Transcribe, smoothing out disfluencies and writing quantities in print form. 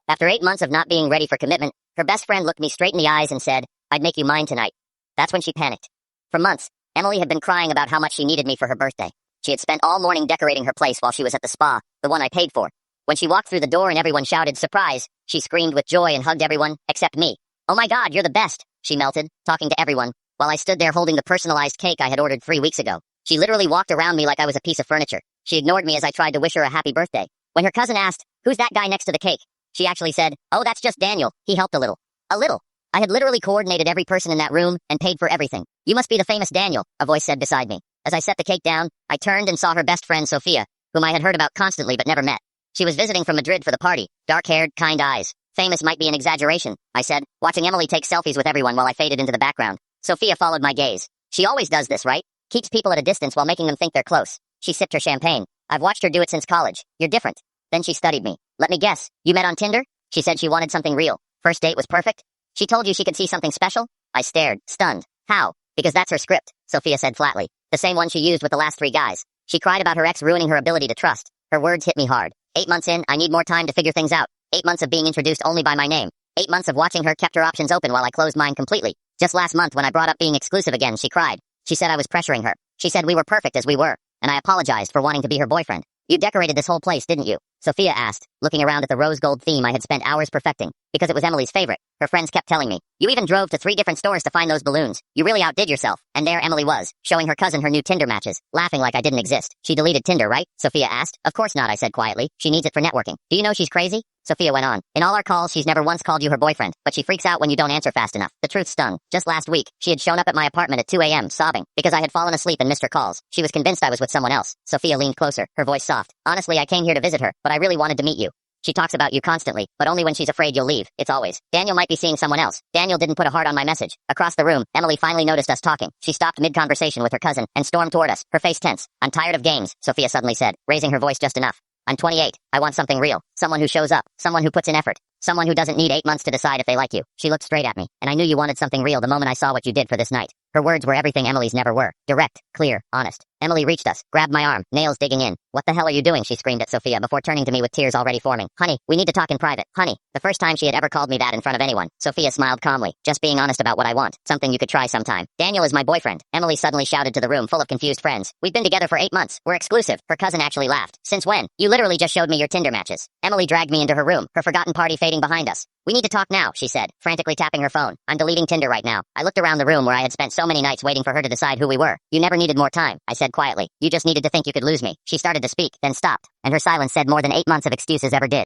After 8 months of not being ready for commitment, her best friend looked me straight in the eyes and said, "I'd make you mine tonight." That's when she panicked. For months, Emily had been crying about how much she needed me for her birthday. She had spent all morning decorating her place while she was at the spa, the one I paid for. When she walked through the door and everyone shouted, "Surprise!" she screamed with joy and hugged everyone, except me. "Oh my God, you're the best!" she melted, talking to everyone, while I stood there holding the personalized cake I had ordered 3 weeks ago. She literally walked around me like I was a piece of furniture. She ignored me as I tried to wish her a happy birthday. When her cousin asked, "Who's that guy next to the cake?" she actually said, "Oh, that's just Daniel. He helped a little." A little. I had literally coordinated every person in that room and paid for everything. "You must be the famous Daniel," a voice said beside me. As I set the cake down, I turned and saw her best friend Sophia, whom I had heard about constantly but never met. She was visiting from Madrid for the party, dark-haired, kind eyes. Famous might be an exaggeration, I said, watching Emily take selfies with everyone while I faded into the background. Sophia followed my gaze. She always does this, right? Keeps people at a distance while making them think they're close. She sipped her champagne. "I've watched her do it since college. You're different." Then she studied me. "Let me guess. You met on Tinder?" She said she wanted something real. "First date was perfect?" "She told you she could see something special?" I stared, stunned. "How?" "Because that's her script," Sophia said flatly. "The same one she used with the last 3 guys. She cried about her ex ruining her ability to trust. Her words hit me hard. 8 months in, I need more time to figure things out. 8 months of being introduced only by my name. 8 months of watching her kept her options open while I closed mine completely. Just last month when I brought up being exclusive again, she cried. She said I was pressuring her. She said we were perfect as we were, and I apologized for wanting to be her boyfriend. "You decorated this whole place, didn't you?" Sophia asked, looking around at the rose gold theme I had spent hours perfecting, because it was Emily's favorite. Her friends kept telling me, "You even drove to 3 different stores to find those balloons. You really outdid yourself." And there Emily was, showing her cousin her new Tinder matches, laughing like I didn't exist. "She deleted Tinder, right?" Sophia asked. "Of course not," I said quietly. "She needs it for networking. Do you know she's crazy?" Sophia went on. "In all our calls, she's never once called you her boyfriend, but she freaks out when you don't answer fast enough." The truth stung. Just last week, she had shown up at my apartment at 2 a.m., sobbing, because I had fallen asleep and missed her calls. She was convinced I was with someone else. Sophia leaned closer, her voice soft. "Honestly, I came here to visit her, but I really wanted to meet you. She talks about you constantly, but only when she's afraid you'll leave. It's always. Daniel might be seeing someone else." Daniel didn't put a heart on my message. Across the room, Emily finally noticed us talking. She stopped mid-conversation with her cousin and stormed toward us, her face tense. "I'm tired of games," Sophia suddenly said, raising her voice just enough. "I'm 28. I want something real. Someone who shows up. Someone who puts in effort. Someone who doesn't need 8 months to decide if they like you." She looked straight at me, and I knew you wanted something real the moment I saw what you did for this night. Her words were everything Emily's never were. Direct, clear, honest. Emily reached us, grabbed my arm, nails digging in. "What the hell are you doing?" she screamed at Sophia before turning to me with tears already forming. "Honey, we need to talk in private." "Honey." The first time she had ever called me that in front of anyone. Sophia smiled calmly. "Just being honest about what I want. Something you could try sometime." "Daniel is my boyfriend," Emily suddenly shouted to the room full of confused friends. "We've been together for 8 months. We're exclusive." Her cousin actually laughed. "Since when? You literally just showed me your Tinder matches." Emily dragged me into her room, her forgotten party fading behind us. "We need to talk now," she said, frantically tapping her phone. "I'm deleting Tinder right now." I looked around the room where I had spent so many nights waiting for her to decide who we were. "You never needed more time," I said quietly. "You just needed to think you could lose me." She started to speak, then stopped, and her silence said more than 8 months of excuses ever did.